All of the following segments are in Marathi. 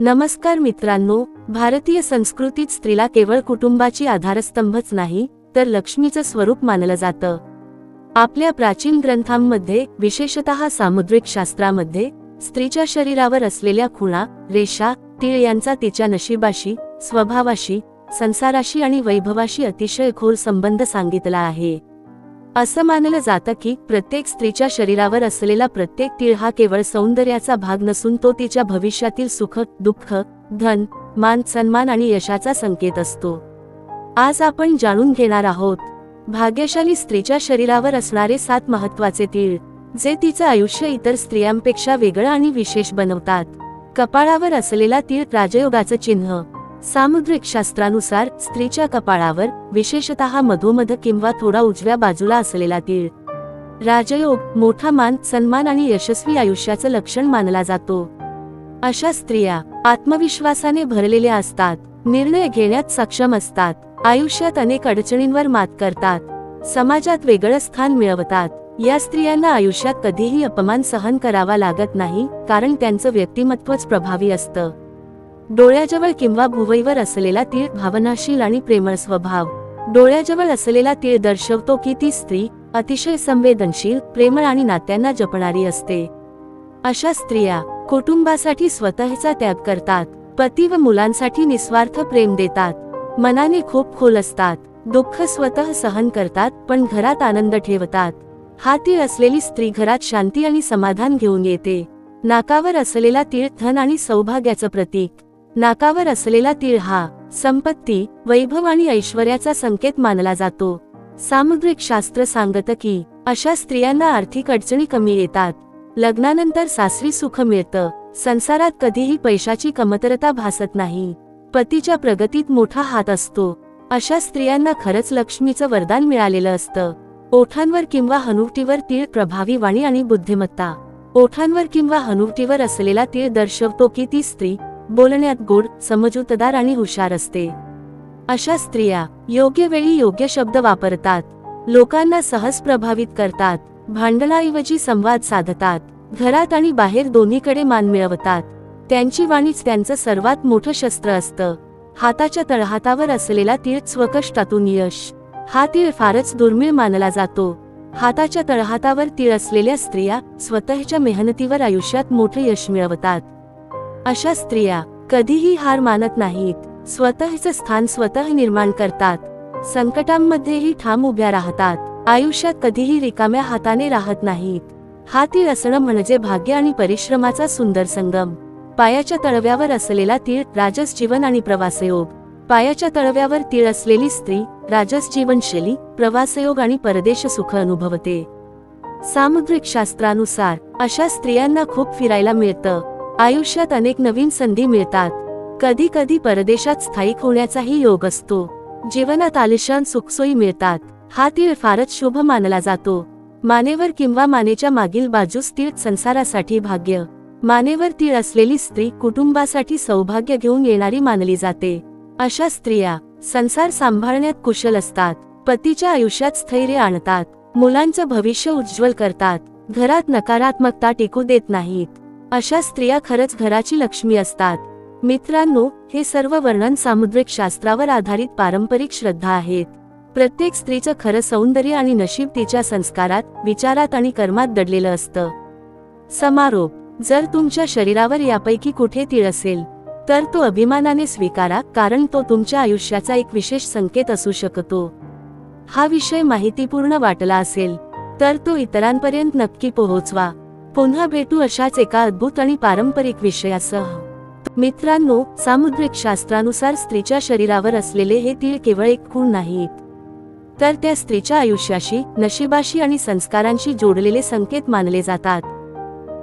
नमस्कार मित्रांनो, भारतीय संस्कृतीत स्त्रीला केवळ कुटुंबाची आधारस्तंभच नाही तर लक्ष्मीचं स्वरूप मानलं जातं। आपल्या प्राचीन ग्रंथांमध्ये, विशेषतः सामुद्रिक शास्त्रामध्ये, स्त्रीच्या शरीरावर असलेल्या खुणा, रेषा, तीळ यांचा तिच्या नशिबाशी, स्वभावाशी, संसाराशी आणि वैभवाशी अतिशय खोल संबंध सांगितला आहे। असं मानलं जातं की प्रत्येक स्त्रीच्या शरीरावर असलेला प्रत्येक तीळ हा केवळ सौंदर्याचा भाग नसून तो तिच्या भविष्यातील सुख, दुःख, धन, मान, सन्मान आणि यशाचा संकेत असतो। आज आपण जाणून घेणार आहोत भाग्यशाली स्त्रीच्या शरीरावर असणारे 7 महत्त्वाचे तीळ, जे तिचं आयुष्य इतर स्त्रियांपेक्षा वेगळं आणि विशेष बनवतात। कपाळावर असलेला तीळ राजयोगाचं चिन्ह। सामुद्रिक शास्त्रानुसार स्त्रीच्या कपाळावर, विशेषतः मधोमध किंवा थोडा उजव्या बाजूला असलेला तीळ राजयोग, मोठा मान, सन्मान आणि यशस्वी आयुष्याचं लक्षण मानला जातो। अशा स्त्रिया आत्मविश्वासाने भरलेल्या असतात, निर्णय घेण्यात सक्षम असतात, आयुष्यात अनेक अडचणींवर मात करतात, समाजात वेगळं स्थान मिळवतात। या स्त्रियांना आयुष्यात कधीही अपमान सहन करावा लागत नाही, कारण त्यांचं व्यक्तिमत्वच प्रभावी असतं। डोळ्याजवळ किंवा भुवईवर असलेला तीळ भावनाशील आणि प्रेमळ स्वभाव। डोळ्याजवळ असलेला तीळ दर्शवतो की ती स्त्री अतिशय संवेदनशील, प्रेमळ आणि नात्यांना जपणारी असते। अशा स्त्रिया कुटुंबासाठी स्वतःचा त्याग करतात, पती व मुलांसाठी निस्वार्थ प्रेम देतात, मनाने खूप खोल असतात, दुःख स्वतः सहन करतात पण घरात आनंद ठेवतात। हा तीळ असलेली स्त्री घरात शांती आणि समाधान घेऊन येते। नाकावर असलेला तीळ धन आणि सौभाग्याचं प्रतीक। नाकावर असलेला तीळ हा संपत्ती, वैभव आणि ऐश्वर्याचा संकेत मानला जातो। सामुद्रिक शास्त्र सांगतं की अशा स्त्रियांना आर्थिक अडचणी कमी येतात, लग्नानंतर सासरी सुख मिळतं, संसारात कधीही पैशाची कमतरता भासत नाही, पतीच्या प्रगतीत मोठा हात असतो। अशा स्त्रियांना खरंच लक्ष्मीचं वरदान मिळालेलं असतं। ओठांवर किंवा हनुवटीवर तीळ प्रभावी वाणी आणि बुद्धिमत्ता। ओठांवर किंवा हनुवटीवर असलेला तीळ दर्शवतो की ती स्त्री बोलण्यात गोड, समजूतदार आणि हुशार असते। अशा स्त्रिया योग्य वेळी योग्य शब्द वापरतात, लोकांना सहज प्रभावित करतात, भांडणाऐवजी संवाद साधतात, घरात आणि बाहेर दोन्हीकडे मान मिळवतात। त्यांची वाणीच त्यांचं सर्वात मोठं शस्त्र असतं। हाताच्या तळहातावर असलेला तीळ स्वकष्टातून यश। हा तीळ फारच दुर्मिळ मानला जातो। हाताच्या तळहातावर तीळ असलेल्या स्त्रिया स्वतःच्या मेहनतीवर आयुष्यात मोठं यश मिळवतात। अशा स्त्रिया कधीही हार मानत नाहीत, स्वतःचं स्थान स्वतः निर्माण करतात, संकटांमध्येही ठाम उभ्या राहतात, आयुष्यात कधीही रिकाम्या हाताने राहत नाहीत। हा तीळ असणं म्हणजे भाग्य आणि परिश्रमाचा सुंदर संगम। पायाच्या तळव्यावर असलेला तीळ राजस जीवन आणि प्रवासयोग। पायाच्या तळव्यावर तीळ असलेली स्त्री राजस जीवनशैली, प्रवासयोग आणि परदेश सुख अनुभवते। सामुद्रिक शास्त्रानुसार अशा स्त्रियांना खूप फिरायला मिळतं, आयुष्यात अनेक नवीन संधी मिळतात, कधी कधी परदेशात स्थायिक होण्याचाही योग असतो, जीवनात आलिशान सुखसोयी मिळतात। हा तीळ फारच शुभ मानला जातो। मानेवर किंवा मानेच्या मागील बाजूस तीळ संसारासाठी भाग्य। मानेवर तीळ असलेली स्त्री कुटुंबासाठी सौभाग्य घेऊन येणारी मानली जाते। अशा स्त्रिया संसार सांभाळण्यात कुशल असतात, पतीच्या आयुष्यात स्थैर्य आणतात, मुलांचं भविष्य उज्ज्वल करतात, घरात नकारात्मकता टिकू देत नाहीत। अशा स्त्रिया खरंच घराची लक्ष्मी असतात। मित्रांनो, हे सर्व वर्णन सामुद्रिक शास्त्रावर आधारित पारंपरिक श्रद्धा आहेत। प्रत्येक स्त्रीचं खरं सौंदर्य आणि नशीब तिच्या संस्कारात, विचारात आणि कर्मात दडलेलं असतं। समारोप: जर तुमच्या शरीरावर यापैकी कुठे तीळ असेल तर तो अभिमानाने स्वीकारा, कारण तो तुमच्या आयुष्याचा एक विशेष संकेत असू शकतो। हा विषय माहितीपूर्ण वाटला असेल तर तो इतरांपर्यंत नक्की पोहोचवा। पुन्हा भेटू अशाच एका अद्भुत आणि पारंपरिक विषयासह। मित्रांनो, सामुद्रिक शास्त्रानुसार स्त्रीच्या शरीरावर असलेले हे तीळ केवळ एक खूण नाहीत, तर त्या स्त्रीच्या आयुष्याशी, नशिबाशी आणि संस्कारांशी जोडलेले संकेत मानले जातात।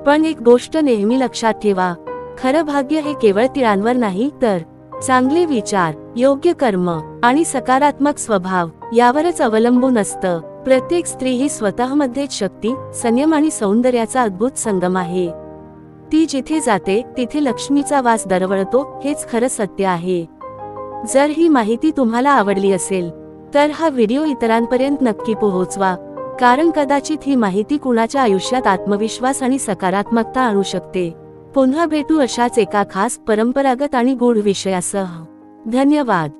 पण एक गोष्ट नेहमी लक्षात ठेवा, खरं भाग्य हे केवळ तिळांवर नाही तर चांगले विचार, योग्य कर्म आणि सकारात्मक स्वभाव यावरच अवलंबून असतं। प्रत्येक स्त्री ही स्वतःमध्येच शक्ती, संयम आणि सौंदर्याचा अद्भुत संगम आहे। ती जिथे जाते तिथे लक्ष्मीचा वास दरवळतो, हेच खरं सत्य आहे। जर ही माहिती तुम्हाला आवडली असेल तर हा व्हिडिओ इतरांपर्यंत नक्की पोहोचवा, कारण कदाचित ही माहिती कुणाच्या आयुष्यात आत्मविश्वास आणि सकारात्मकता आणू शकते। पुन्हा भेटू अशाच एका खास परंपरागत आणि गूढ विषयासह. धन्यवाद.